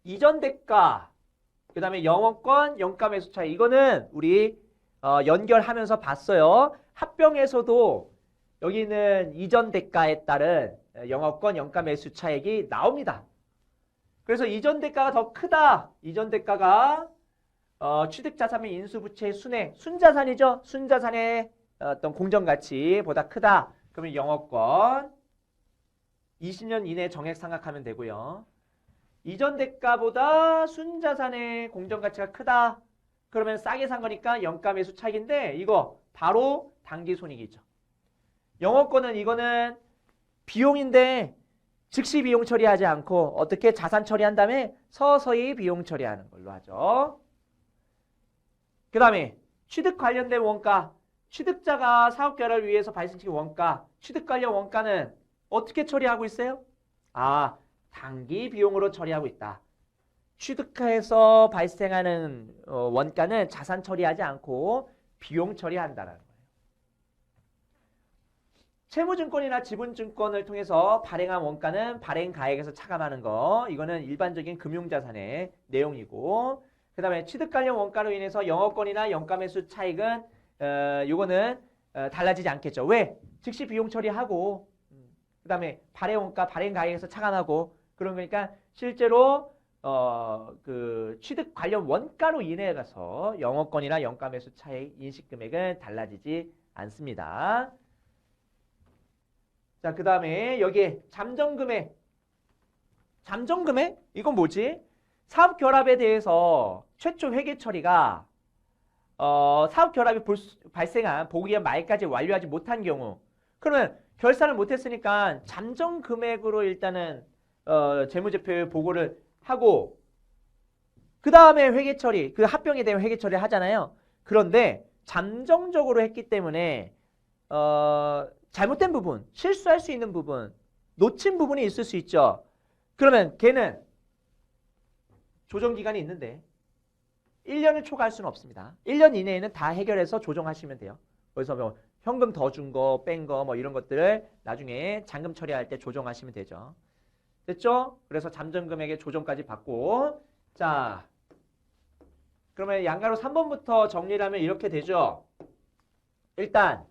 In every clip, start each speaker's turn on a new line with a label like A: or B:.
A: 이전 대가, 그 다음에 영업권, 영가 매수 차익. 이거는 우리 연결하면서 봤어요. 합병에서도 여기는 이전 대가에 따른 영업권, 영가 매수 차익이 나옵니다. 그래서 이전 대가가 더 크다. 이전 대가가 취득자산 및 인수부채의 순회, 순자산이죠. 순자산의 어떤 공정가치보다 크다. 그러면 영업권 20년 이내 정액 상각하면 되고요. 이전 대가보다 순자산의 공정가치가 크다. 그러면 싸게 산 거니까 영가 매수 차익인데 이거 바로 당기손익이죠. 영업권은 이거는 비용인데 즉시 비용 처리하지 않고 어떻게 자산 처리한 다음에 서서히 비용 처리하는 걸로 하죠. 그 다음에 취득 관련된 원가. 취득자가 사업 결합을 위해서 발생시킨 원가. 취득 관련 원가는 어떻게 처리하고 있어요? 단기 비용으로 처리하고 있다. 취득해서 발생하는 원가는 자산 처리하지 않고 비용 처리한다는 거예요. 채무증권이나 지분증권을 통해서 발행한 원가는 발행가액에서 차감하는 거. 이거는 일반적인 금융자산의 내용이고, 그 다음에 취득 관련 원가로 인해서 영업권이나 영가매수 차익은 요거는 달라지지 않겠죠. 왜? 즉시 비용 처리하고, 그 다음에 발행원가, 발행가액에서 차감하고, 그런 거니까 실제로 그 취득 관련 원가로 인해 가서 영업권이나 영가매수 차익 인식금액은 달라지지 않습니다. 자, 그 다음에 여기에 잠정금액. 잠정금액? 이건 뭐지? 사업결합에 대해서 최초 회계 처리가 사업결합이 발생한 보기의 말까지 완료하지 못한 경우, 그러면 결산을 못했으니까 잠정금액으로 일단은 재무제표 보고를 하고 그 다음에 회계 처리, 그 합병에 대한 회계 처리를 하잖아요. 그런데 잠정적으로 했기 때문에 잘못된 부분, 실수할 수 있는 부분, 놓친 부분이 있을 수 있죠. 그러면 걔는 조정기간이 있는데 1년을 초과할 수는 없습니다. 1년 이내에는 다 해결해서 조정하시면 돼요. 그래서 뭐 현금 더 준 거, 뺀 거 뭐 이런 것들을 나중에 잔금 처리할 때 조정하시면 되죠. 됐죠? 그래서 잠정금액의 조정까지 받고, 자, 그러면 양가로 3번부터 정리를 하면 이렇게 되죠. 일단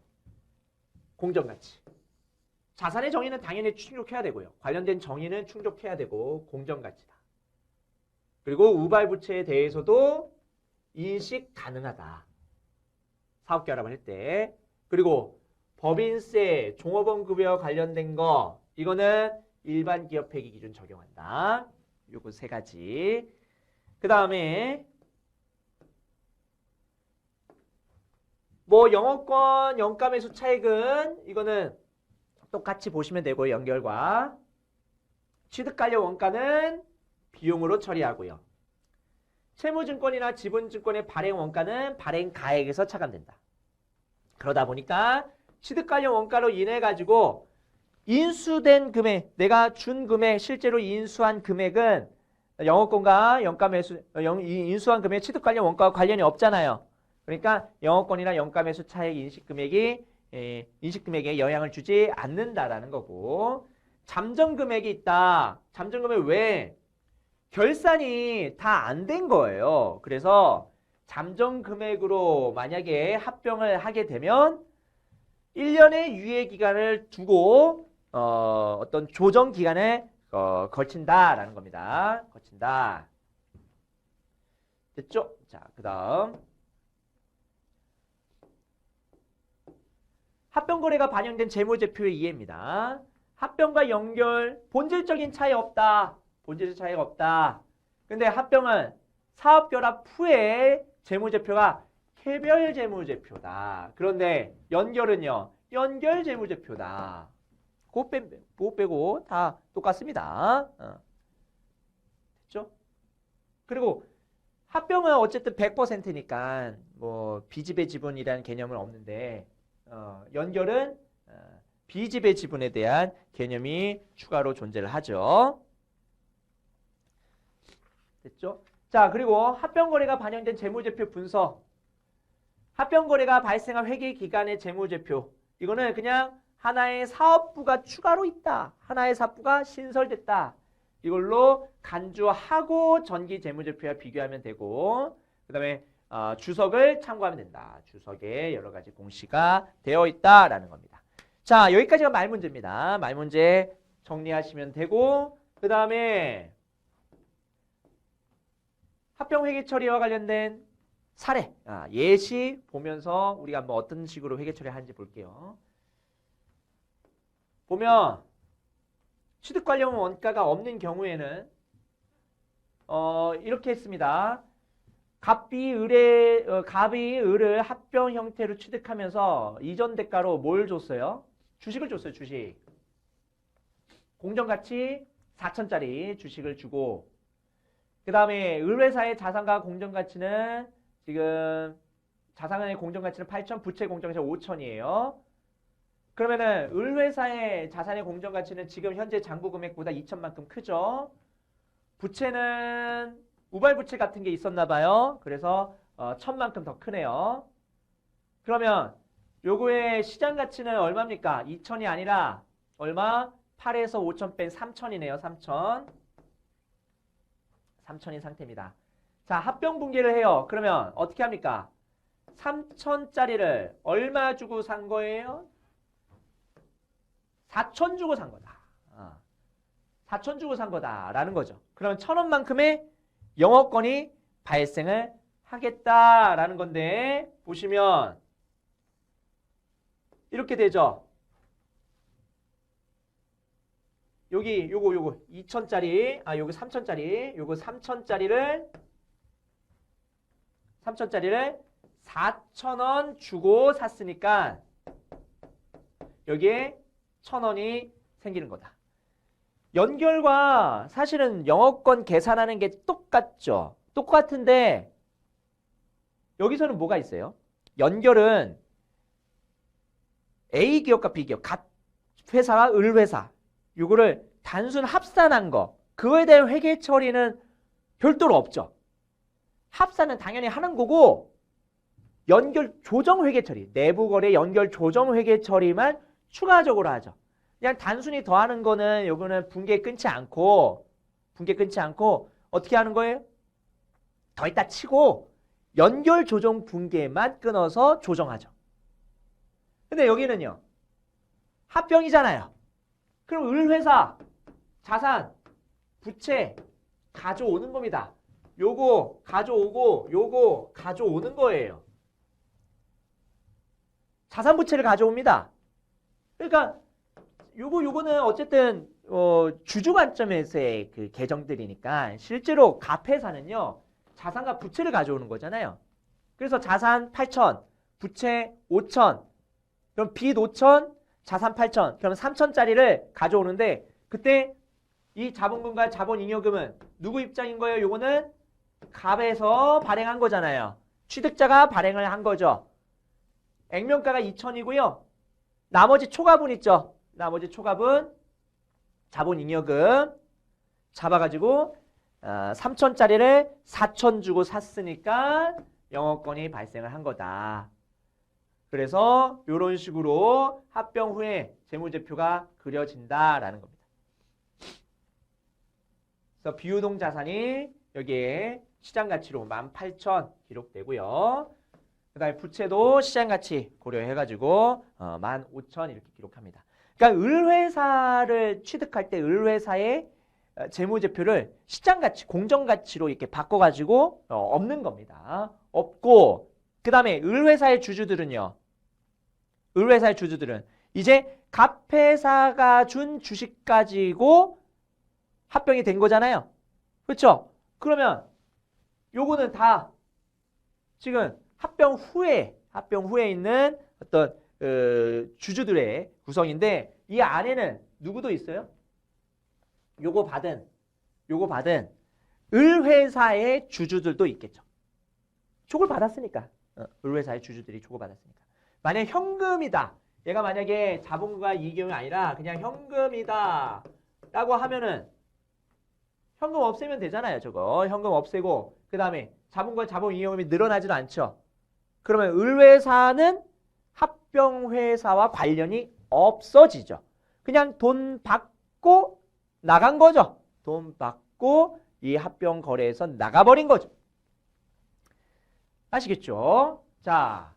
A: 공정가치. 자산의 정의는 당연히 충족해야 되고요. 관련된 정의는 충족해야 되고 공정가치다. 그리고 우발부채에 대해서도 인식 가능하다. 사업결합을 할 때. 그리고 법인세, 종업원급여 관련된 거 이거는 일반 기업 폐기 기준 적용한다. 요거 세 가지. 그 다음에 뭐 영업권, 영가매수 차익은 이거는 똑같이 보시면 되고 연결과 취득 관련 원가는 비용으로 처리하고요. 채무증권이나 지분증권의 발행 원가는 발행가액에서 차감된다. 그러다 보니까 취득 관련 원가로 인해 가지고 인수된 금액, 내가 준 금액, 실제로 인수한 금액은 영업권과 영가매수, 인수한 금액 취득 관련 원가와 관련이 없잖아요. 그러니까 영업권이나 영가매수 차익 인식금액이 인식금액에 영향을 주지 않는다라는 거고, 잠정금액이 있다. 잠정금액 왜? 결산이 다 안 된 거예요. 그래서 잠정금액으로 만약에 합병을 하게 되면 1년의 유예기간을 두고 어떤 조정기간에 걸친다라는 겁니다. 거친다. 됐죠? 자, 그 다음 합병거래가 반영된 재무제표의 이해입니다. 합병과 연결, 본질적인 차이 없다. 본질적 차이가 없다. 근데 합병은 사업결합 후에 재무제표가 개별 재무제표다. 그런데 연결은요. 연결 재무제표다. 그거 빼고 다 똑같습니다. 됐죠? 그리고 합병은 어쨌든 100%니까 뭐 비지배 지분이라는 개념은 없는데 연결은 비지배 지분에 대한 개념이 추가로 존재를 하죠. 됐죠? 자, 그리고 합병거래가 반영된 재무제표 분석. 합병거래가 발생한 회계기간의 재무제표. 이거는 그냥 하나의 사업부가 추가로 있다. 하나의 사업부가 신설됐다. 이걸로 간주하고 전기 재무제표와 비교하면 되고 그 다음에 주석을 참고하면 된다. 주석에 여러 가지 공시가 되어 있다라는 겁니다. 자, 여기까지가 말문제입니다. 말문제 정리하시면 되고 그 다음에 합병 회계 처리와 관련된 사례, 예시 보면서 우리가 뭐 어떤 식으로 회계 처리하는지 볼게요. 보면 취득 관련 원가가 없는 경우에는 이렇게 했습니다. 갑이 을을 합병 형태로 취득하면서 이전 대가로 뭘 줬어요? 주식을 줬어요. 주식. 공정가치 4천짜리 주식을 주고 그 다음에 을회사의 자산과 공정가치는 지금 자산의 공정가치는 8천, 부채 공정가치는 5천이에요. 그러면은 을회사의 자산의 공정가치는 지금 현재 잔고 금액보다 2천만큼 크죠. 부채는 우발부채 같은 게 있었나 봐요. 그래서 1,000만큼 더 크네요. 그러면 요거의 시장 가치는 얼마입니까? 2천이 아니라 얼마? 8에서 5천 뺀 3천이네요. 3천. 3천인 상태입니다. 자, 합병 분기를 해요. 그러면 어떻게 합니까? 3천짜리를 얼마 주고 산 거예요? 4천 주고 산 거다. 4천 주고 산 거다라는 거죠. 그러면 1,000원만큼의 영업권이 발생을 하겠다라는 건데 보시면 이렇게 되죠. 여기 요거 2천짜리 요거 3천짜리 요거 3천짜리를 4,000원 주고 샀으니까 여기에 1,000원이 생기는 거다. 연결과 사실은 영업권 계산하는 게 똑같죠. 똑같은데 여기서는 뭐가 있어요? 연결은 A 기업과 B 기업, 갓 회사와 을 회사 이거를 단순 합산한 거 그거에 대한 회계 처리는 별도로 없죠. 합산은 당연히 하는 거고 연결 조정 회계 처리, 내부 거래 연결 조정 회계 처리만 추가적으로 하죠. 그냥 단순히 더하는 거는 요거는 분계 끊지 않고 어떻게 하는 거예요? 더 있다 치고 연결 조정 분계만 끊어서 조정하죠. 근데 여기는요. 합병이잖아요. 그럼 을회사 자산 부채 가져오는 겁니다. 요거 가져오고 요거 가져오는 거예요. 자산 부채를 가져옵니다. 그러니까 요거는 어쨌든 주주 관점에서의 그 계정들이니까 실제로 갑회사는요. 자산과 부채를 가져오는 거잖아요. 그래서 자산 8천, 부채 5천, 그럼 빚 5천, 자산 8천, 그럼 3천짜리를 가져오는데 그때 이 자본금과 자본잉여금은 누구 입장인 거예요? 요거는 갑에서 발행한 거잖아요. 취득자가 발행을 한 거죠. 액면가가 2천이고요. 나머지 초과분 있죠. 나머지 초과분 자본잉여금 잡아가지고 3천짜리를 4천 주고 샀으니까 영업권이 발생을 한 거다. 그래서 이런 식으로 합병 후에 재무제표가 그려진다라는 겁니다. 그래서 비유동 자산이 여기에 시장가치로 18,000 기록되고요. 그 다음에 부채도 시장가치 고려해가지고 15,000 이렇게 기록합니다. 그러니까 을회사를 취득할 때 을회사의 재무제표를 시장가치, 공정가치로 이렇게 바꿔가지고 없는 겁니다. 없고 그 다음에 을회사의 주주들은요. 을회사의 주주들은 이제 갑회사가 준 주식 가지고 합병이 된 거잖아요. 그렇죠? 그러면 요거는 다 지금 합병 후에 있는 어떤 주주들의 구성인데 이 안에는 누구도 있어요? 요거 받은 을회사의 주주들도 있겠죠. 촉을 받았으니까. 을회사의 주주들이 촉을 받았으니까. 만약 현금이다. 얘가 만약에 자본과 이익이 아니라 그냥 현금이다 라고 하면은 현금 없애면 되잖아요. 저거 현금 없애고 그 다음에 자본과 자본이익이 늘어나지도 않죠. 그러면 을회사는 합병회사와 관련이 없어지죠. 그냥 돈 받고 나간 거죠. 돈 받고 이 합병 거래에서 나가버린 거죠. 아시겠죠? 자,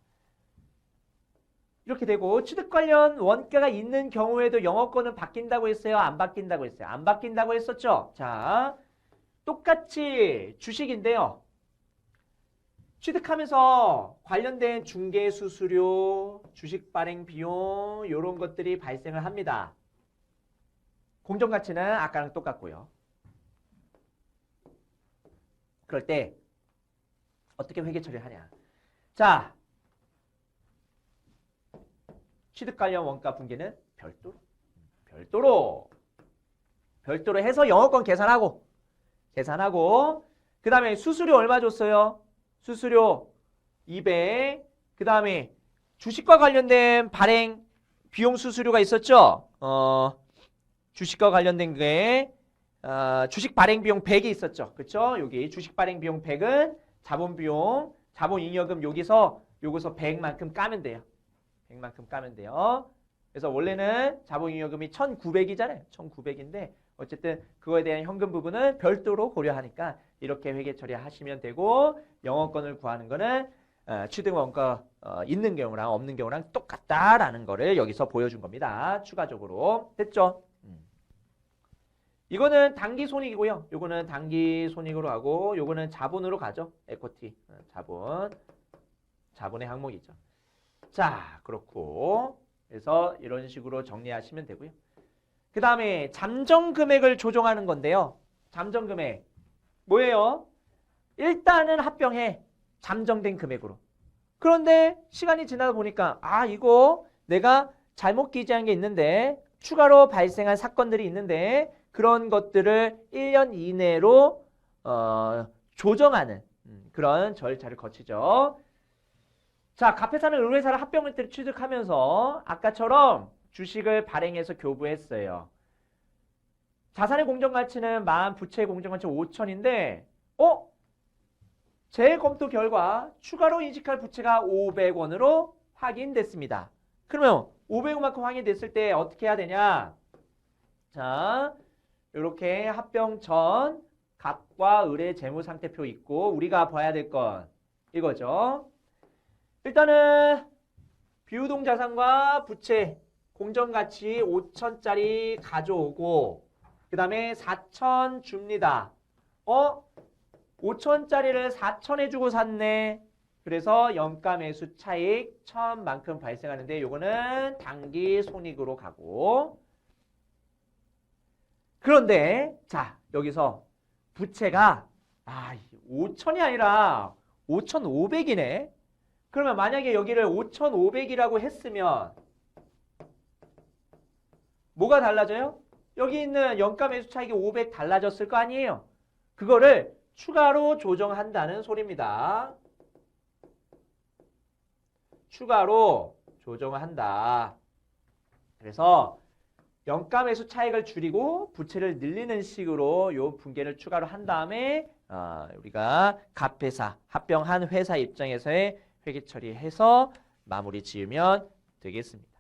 A: 이렇게 되고 취득 관련 원가가 있는 경우에도 영업권은 바뀐다고 했어요? 안 바뀐다고 했어요? 안 바뀐다고 했었죠? 자, 똑같이 주식인데요. 취득하면서 관련된 중개 수수료, 주식 발행 비용 이런 것들이 발생을 합니다. 공정가치는 아까랑 똑같고요. 그럴 때 어떻게 회계 처리를 하냐? 자, 취득 관련 원가 분기는 별도로 해서 영업권 계산하고 그 다음에 수수료 얼마 줬어요? 수수료 200. 그 다음에 주식과 관련된 발행 비용 수수료가 있었죠? 주식과 관련된 게 주식 발행 비용 100이 있었죠. 그렇죠? 여기 주식 발행 비용 100은 자본 비용, 자본 잉여금 여기서 100만큼 까면 돼요. 100만큼 까면 돼요. 그래서 원래는 자본 잉여금이 1,900이잖아요. 1,900인데 어쨌든 그거에 대한 현금 부분은 별도로 고려하니까 이렇게 회계 처리하시면 되고 영업권을 구하는 거는 취득 원가 있는 경우랑 없는 경우랑 똑같다라는 거를 여기서 보여준 겁니다. 추가적으로. 됐죠? 이거는 단기 손익이고요. 요거는 단기 손익으로 하고 요거는 자본으로 가죠. 에코티. 자본의 항목이죠. 자, 그렇고 그래서 이런 식으로 정리하시면 되고요. 그 다음에 잠정 금액을 조정하는 건데요. 잠정 금액 뭐예요? 일단은 합병해. 잠정된 금액으로. 그런데 시간이 지나다 보니까 이거 내가 잘못 기재한 게 있는데 추가로 발생한 사건들이 있는데 그런 것들을 1년 이내로 조정하는 그런 절차를 거치죠. 자, 갑회사는 의뢰사를 합병을 취득하면서 아까처럼 주식을 발행해서 교부했어요. 자산의 공정가치는 만 부채의 공정가치 5천인데 재검토 결과 추가로 인식할 부채가 500원으로 확인됐습니다. 그러면 500원만큼 확인됐을 때 어떻게 해야 되냐? 자, 이렇게 합병 전 갑과 의뢰 재무상태표 있고 우리가 봐야 될 건 이거죠. 일단은 비유동 자산과 부채 공정가치 5천짜리 가져오고 그 다음에 4천 줍니다. 5천짜리를 4천에 주고 샀네. 그래서 연가 매수 차익 1,000만큼 발생하는데 요거는 단기 손익으로 가고 그런데 자 여기서 부채가 5천이 아니라 5,500이네. 그러면 만약에 여기를 5,500이라고 했으면 뭐가 달라져요? 여기 있는 연가 매수 차익이 500 달라졌을 거 아니에요. 그거를 추가로 조정한다는 소리입니다. 추가로 조정한다. 그래서 연가 매수 차익을 줄이고 부채를 늘리는 식으로 요 분계를 추가로 한 다음에 우리가 갑회사, 합병한 회사 입장에서의 회계 처리해서 마무리 지으면 되겠습니다.